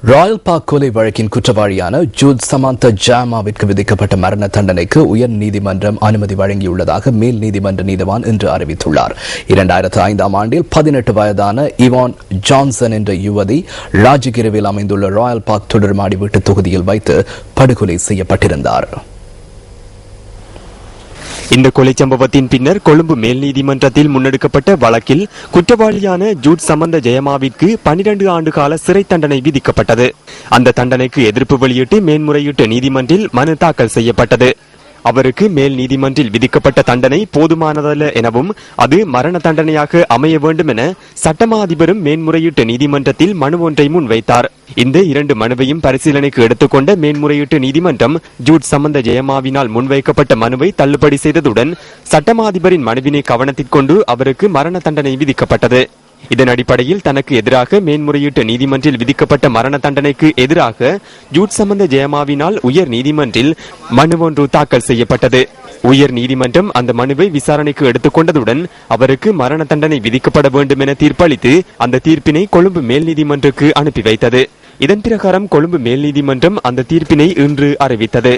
Royal park கொலை வழக்கின் குற்றவாளியான ஜூட் சமந்தா ஜாமாவிற்கு விதிக்கப்பட்ட மரண தண்டனைக்கு உயர் நீதிமன்றம் அனுமதி வழங்கியுள்ளதாக மேல் நீதிமன்ற நீதிவான் இன்று அறிவித்துள்ளார். 2005ஆம் ஆண்டில் 18 வயதான இவான் ஜான்சன் என்ற யுவதி ராஜகிரவில் அமைந்துள்ள ராயல் பார்க் தொடர்மாடி வீட்டு தொகுதியில் வைத்து படுகொலை செய்யப்பட்டிருந்தார். இந்த கொலை சம்பவத்தின் பின்னர் கொழும்பு மேல் நீதிமன்றத்தில் முன்னெடுக்கப்பட்ட வழக்கில் குற்றவாளியான ஜூட் சமந்த ஜெயமாவிற்கு 12 ஆண்டு கால சிறை தண்டனை விதிக்கப்பட்டது. அந்த தண்டனைக்கு எதிர்ப்பு வெளியிட்டு மேன்முறையீட்டு நீதிமன்றில் மனு தாக்கல் செய்யப்பட்டது. அவருக்கு மேல் நீதிமன்றில் விதிக்கப்பட்ட தண்டனை போதுமானதல்ல எனவும் அது மரண தண்டனையாக அமைய வேண்டும் என சட்டமா அதிபரும் மேன்முறையீட்டு நீதிமன்றத்தில் மனு ஒன்றை முன்வைத்தார். இந்த 2 மனுவையும் பரிசீலனைக்கு எடுத்துக்கொண்ட மேன்முறையீட்டு நீதிமன்றம் ஜூட் சம்பந்த ஜெயமாவினால் முன்வைக்கப்பட்ட மனுவை தள்ளுபடி செய்ததுடன் சட்டமா அதிபரின் மனுவினை கவனத்திற்கொண்டு அவருக்கு மரண தண்டனை விதிக்கப்பட்டது. இதன் அடிப்படையில் தனக்கு எதிராக மேன்முறையீட்டு நீதிமன்றில் விதிக்கப்பட்ட மரண தண்டனைக்கு எதிராக ஜூட் சம்பந்த ஜெயமாவினால் உயர் நீதிமன்றில் மனு ஒன்று தாக்கல் செய்யப்பட்டது. உயர் நீதிமன்றம் அந்த மனுவை விசாரணைக்கு எடுத்துக்கொண்டதுடன் அவருக்கு மரண தண்டனை விதிக்கப்பட வேண்டும் என தீர்ப்பளித்து அந்த தீர்ப்பினை கொழும்பு மேல் நீதிமன்றக்கு அனுப்பி வைத்தது. இதன் பிரகாரம் கொழும்பு மேல் நீதிமன்றம் அந்த தீர்ப்பினை இன்று அறிவித்தது.